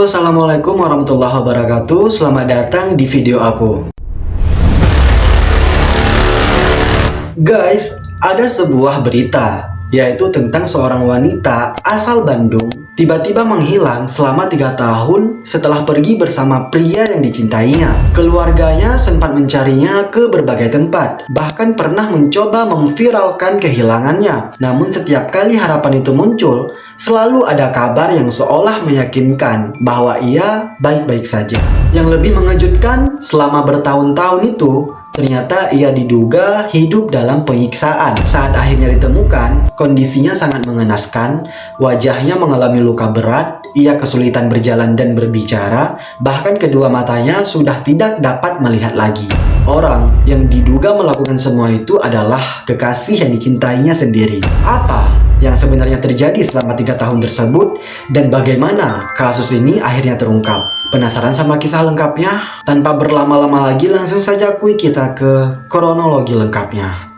Halo, assalamualaikum warahmatullahi wabarakatuh. Selamat datang di video aku. Guys, ada sebuah berita, yaitu tentang seorang wanita asal Bandung tiba-tiba menghilang selama 3 tahun setelah pergi bersama pria yang dicintainya. Keluarganya sempat mencarinya ke berbagai tempat, bahkan pernah mencoba memviralkan kehilangannya. Namun setiap kali harapan itu muncul, selalu ada kabar yang seolah meyakinkan bahwa ia baik-baik saja. Yang lebih mengejutkan, selama bertahun-tahun itu, ternyata ia diduga hidup dalam penyiksaan. Saat akhirnya ditemukan, kondisinya sangat mengenaskan, wajahnya mengalami luka berat, ia kesulitan berjalan dan berbicara, bahkan kedua matanya sudah tidak dapat melihat lagi. Orang yang diduga melakukan semua itu adalah kekasih yang dicintainya sendiri. Apa yang sebenarnya terjadi selama 3 tahun tersebut, dan bagaimana kasus ini akhirnya terungkap? Penasaran sama kisah lengkapnya? Tanpa berlama-lama lagi, langsung saja kita ke kronologi lengkapnya.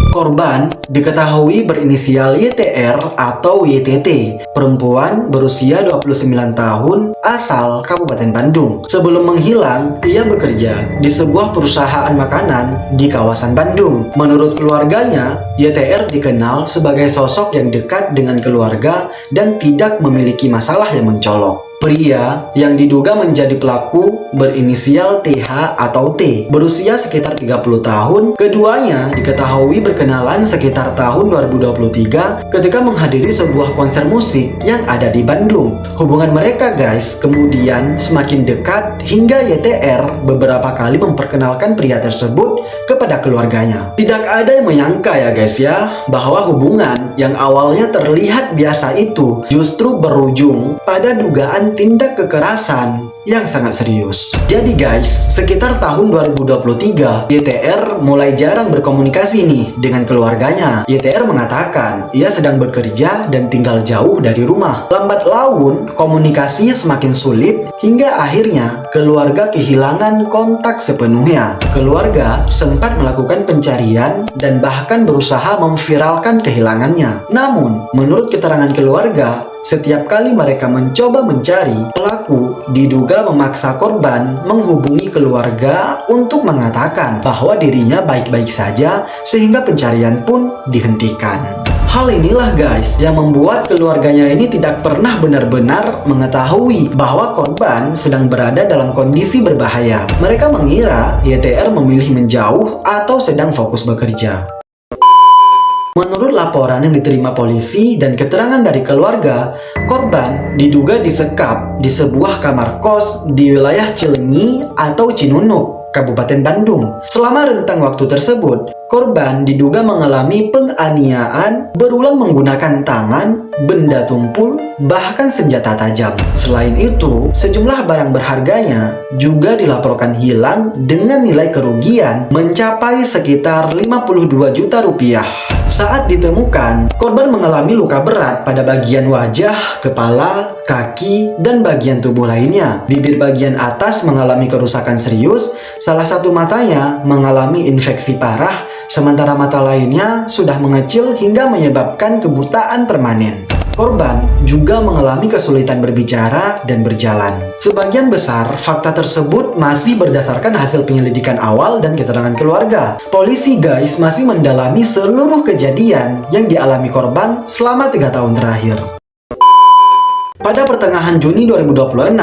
Korban diketahui berinisial YTR atau YTT, perempuan berusia 29 tahun asal Kabupaten Bandung. Sebelum menghilang, ia bekerja di sebuah perusahaan makanan di kawasan Bandung. Menurut keluarganya, YTR dikenal sebagai sosok yang dekat dengan keluarga dan tidak memiliki masalah yang mencolok. Pria yang diduga menjadi pelaku berinisial TH atau T, berusia sekitar 30 tahun. Keduanya diketahui berkenalan sekitar tahun 2023 ketika menghadiri sebuah konser musik yang ada di Bandung. Hubungan mereka guys kemudian semakin dekat hingga YTR beberapa kali memperkenalkan pria tersebut kepada keluarganya. Tidak ada yang menyangka ya guys ya, bahwa hubungan yang awalnya terlihat biasa itu justru berujung pada dugaan tindak kekerasan yang sangat serius. Jadi guys, sekitar tahun 2023, YTR mulai jarang berkomunikasi nih dengan keluarganya. YTR mengatakan ia sedang bekerja dan tinggal jauh dari rumah. Lambat laun, komunikasinya semakin sulit hingga akhirnya keluarga kehilangan kontak sepenuhnya. Keluarga sempat melakukan pencarian dan bahkan berusaha memviralkan kehilangannya. Namun, menurut keterangan keluarga, setiap kali mereka mencoba mencari, pelaku diduga memaksa korban menghubungi keluarga untuk mengatakan bahwa dirinya baik-baik saja sehingga pencarian pun dihentikan. Hal inilah guys yang membuat keluarganya ini tidak pernah benar-benar mengetahui bahwa korban sedang berada dalam kondisi berbahaya. Mereka mengira YTR memilih menjauh atau sedang fokus bekerja. Menurut laporan yang diterima polisi dan keterangan dari keluarga, korban diduga disekap di sebuah kamar kos di wilayah Cileunyi atau Cinunuk, Kabupaten Bandung. Selama rentang waktu tersebut, korban diduga mengalami penganiayaan berulang menggunakan tangan, benda tumpul, bahkan senjata tajam. Selain itu, sejumlah barang berharganya juga dilaporkan hilang dengan nilai kerugian mencapai sekitar 52 juta rupiah. Saat ditemukan, korban mengalami luka berat pada bagian wajah, kepala, kaki, dan bagian tubuh lainnya. Bibir bagian atas mengalami kerusakan serius, salah satu matanya mengalami infeksi parah, sementara mata lainnya sudah mengecil hingga menyebabkan kebutaan permanen. Korban juga mengalami kesulitan berbicara dan berjalan. Sebagian besar fakta tersebut masih berdasarkan hasil penyelidikan awal dan keterangan keluarga. Polisi guys masih mendalami seluruh kejadian yang dialami korban selama 3 tahun terakhir. Pada pertengahan Juni 2026,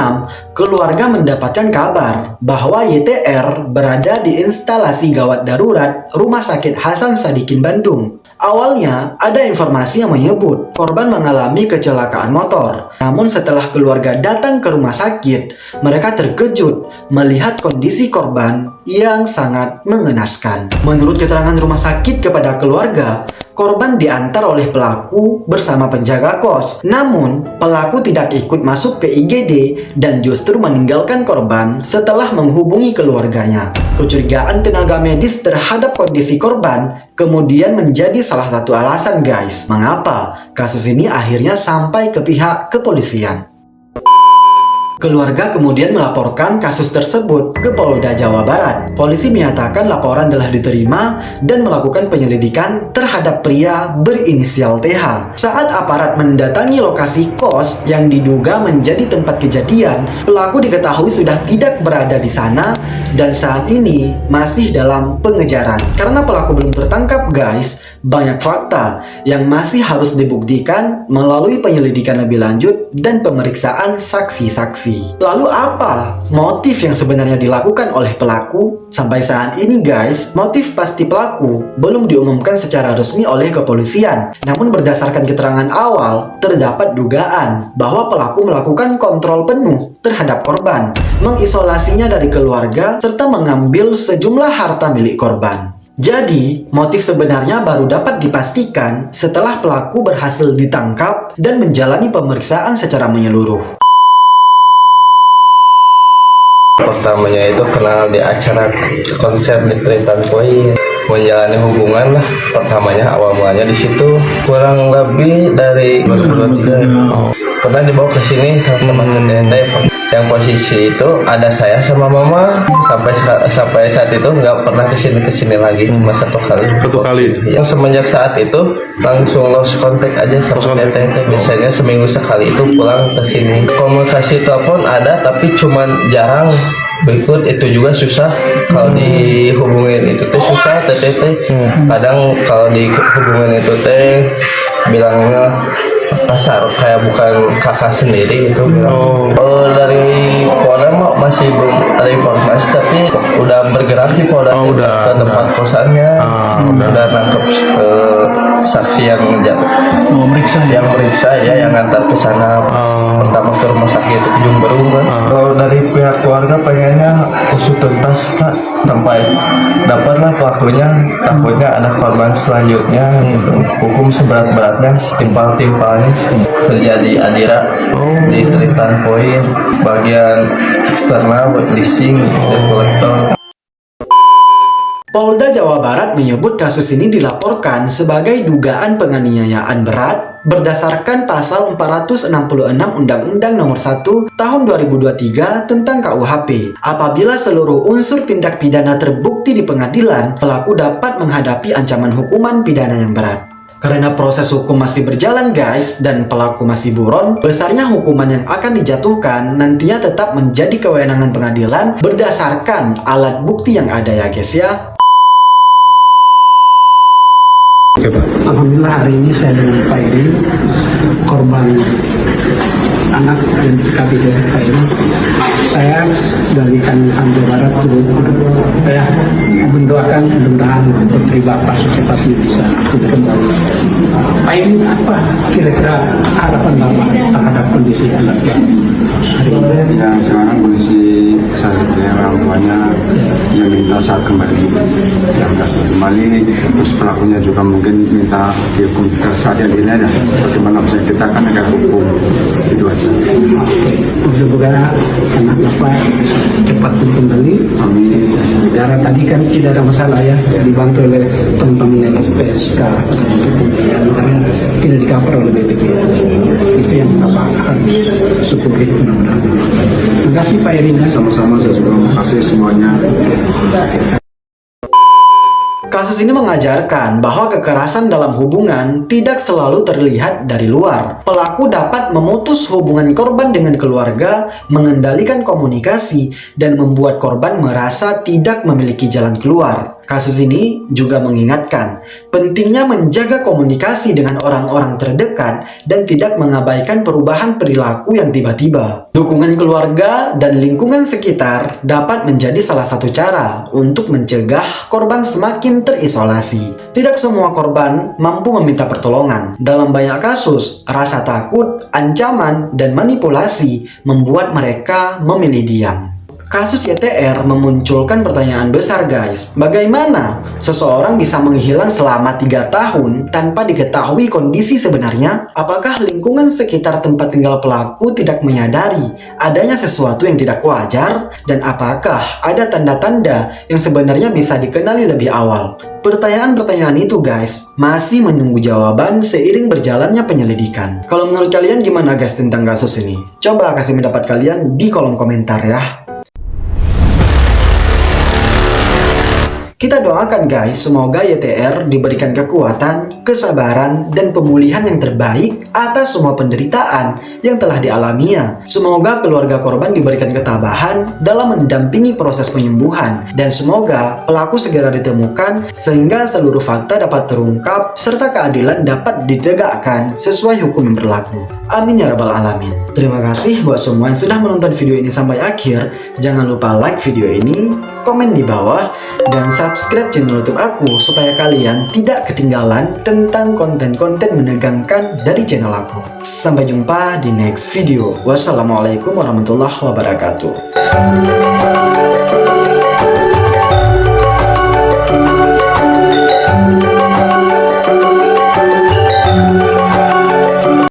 keluarga mendapatkan kabar bahwa YTR berada di instalasi gawat darurat Rumah Sakit Hasan Sadikin Bandung. Awalnya, ada informasi yang menyebut korban mengalami kecelakaan motor. Namun setelah keluarga datang ke rumah sakit, mereka terkejut melihat kondisi korban yang sangat mengenaskan. Menurut keterangan rumah sakit kepada keluarga, korban diantar oleh pelaku bersama penjaga kos. Namun, pelaku tidak ikut masuk ke IGD dan justru meninggalkan korban setelah menghubungi keluarganya. Kecurigaan tenaga medis terhadap kondisi korban kemudian menjadi salah satu alasan guys mengapa kasus ini akhirnya sampai ke pihak kepolisian. Keluarga kemudian melaporkan kasus tersebut ke Polda Jawa Barat. Polisi menyatakan laporan telah diterima dan melakukan penyelidikan terhadap pria berinisial TH. Saat aparat mendatangi lokasi kos yang diduga menjadi tempat kejadian, pelaku diketahui sudah tidak berada di sana dan saat ini masih dalam pengejaran. Karena pelaku belum tertangkap guys, banyak fakta yang masih harus dibuktikan melalui penyelidikan lebih lanjut dan pemeriksaan saksi-saksi. Lalu apa motif yang sebenarnya dilakukan oleh pelaku? Sampai saat ini guys, motif pasti pelaku belum diumumkan secara resmi oleh kepolisian. Namun berdasarkan keterangan awal, terdapat dugaan bahwa pelaku melakukan kontrol penuh terhadap korban, mengisolasinya dari keluarga, serta mengambil sejumlah harta milik korban. Jadi, motif sebenarnya baru dapat dipastikan setelah pelaku berhasil ditangkap dan menjalani pemeriksaan secara menyeluruh. Pertamanya itu kenal di acara konser di Tritan Point, menjalani hubungan lah. Pertamanya awal mulanya di situ kurang lebih dari 2023. Pernah dibawa ke sini ke teman teteh yang posisi itu ada saya sama mama sampai saat itu nggak pernah kesini lagi, cuma satu kali. Yang semenjak saat itu langsung lost contact aja sama teteh. Biasanya seminggu sekali itu pulang ke sini. Komunikasi telepon ada tapi cuman jarang. Berikut itu juga susah kalau dihubungin itu teh susah teteh. Kadang kalau dihubungin itu teh bilangnya kasar kayak bukan kakak sendiri itu bilang. Dari Polda masih belum ada informasi tapi udah bergerak sih Polda ke tempat kosannya. Udah nangkep saksi yang meriksa ya, yang ngantar ke sana pertama ke rumah sakit Ujung Berung kan. Kalau dari pihak keluarga pengennya usut tuntas Pak sampai dapatlah pelakunya, takutnya ada korban selanjutnya gitu. Hukum seberat-beratnya setimpal-timpalnya terjadi adira di Tritan Point bagian eksternal buat leasing dan kolektor. Polda Jawa Barat menyebut kasus ini dilaporkan sebagai dugaan penganiayaan berat berdasarkan pasal 466 Undang-Undang Nomor 1 Tahun 2023 tentang KUHP. Apabila seluruh unsur tindak pidana terbukti di pengadilan, pelaku dapat menghadapi ancaman hukuman pidana yang berat. Karena proses hukum masih berjalan guys dan pelaku masih buron, besarnya hukuman yang akan dijatuhkan nantinya tetap menjadi kewenangan pengadilan berdasarkan alat bukti yang ada ya guys ya. Alhamdulillah hari ini saya dengan Pak Eri, korban anak yang sekali dari Pak Eri. Saya dari Kalimantan Jawa Barat saya mendoakan mudah-mudahan putri Bapak secepatnya bisa kembali. Pak Eri, apa kira-kira harapan Bapak terhadap kondisi anaknya hari ini? Ya, sekarang kondisi saat orang tuanya yang minta saat kembali terus pelakunya juga mungkin minta dihukum saat yang ini aja bagaimana bisa kita kan agak hukum itu aja. Semoga anak Bapak cepat kembali. Amin. Darah tadi kan tidak ada masalah ya, dibantu oleh teman-teman LSPSK, makanya tidak di-cover oleh BPJS. Itu yang Bapak harus syukuri mudah-mudahan. Terima kasih Pak Erina. Sama-sama, saya juga terima kasih semuanya. Kasus ini mengajarkan bahwa kekerasan dalam hubungan tidak selalu terlihat dari luar. Pelaku dapat memutus hubungan korban dengan keluarga, mengendalikan komunikasi, dan membuat korban merasa tidak memiliki jalan keluar. Kasus ini juga mengingatkan pentingnya menjaga komunikasi dengan orang-orang terdekat dan tidak mengabaikan perubahan perilaku yang tiba-tiba. Dukungan keluarga dan lingkungan sekitar dapat menjadi salah satu cara untuk mencegah korban semakin terisolasi. Tidak semua korban mampu meminta pertolongan. Dalam banyak kasus, rasa takut, ancaman, dan manipulasi membuat mereka memilih diam. Kasus YTR memunculkan pertanyaan besar guys. Bagaimana seseorang bisa menghilang selama 3 tahun tanpa diketahui kondisi sebenarnya? Apakah lingkungan sekitar tempat tinggal pelaku tidak menyadari adanya sesuatu yang tidak wajar? Dan apakah ada tanda-tanda yang sebenarnya bisa dikenali lebih awal? Pertanyaan-pertanyaan itu guys masih menunggu jawaban seiring berjalannya penyelidikan. Kalau menurut kalian gimana guys tentang kasus ini? Coba kasih pendapat kalian di kolom komentar ya. Kita doakan guys, semoga YTR diberikan kekuatan, kesabaran, dan pemulihan yang terbaik atas semua penderitaan yang telah dialaminya. Semoga keluarga korban diberikan ketabahan dalam mendampingi proses penyembuhan, dan semoga pelaku segera ditemukan sehingga seluruh fakta dapat terungkap serta keadilan dapat ditegakkan sesuai hukum yang berlaku. Amin ya rabbal alamin. Terima kasih buat semua yang sudah menonton video ini sampai akhir. Jangan lupa like video ini, komen di bawah, dan subscribe channel YouTube aku supaya kalian tidak ketinggalan tentang konten-konten menegangkan dari channel aku. Sampai jumpa di next video. Wassalamualaikum warahmatullahi wabarakatuh.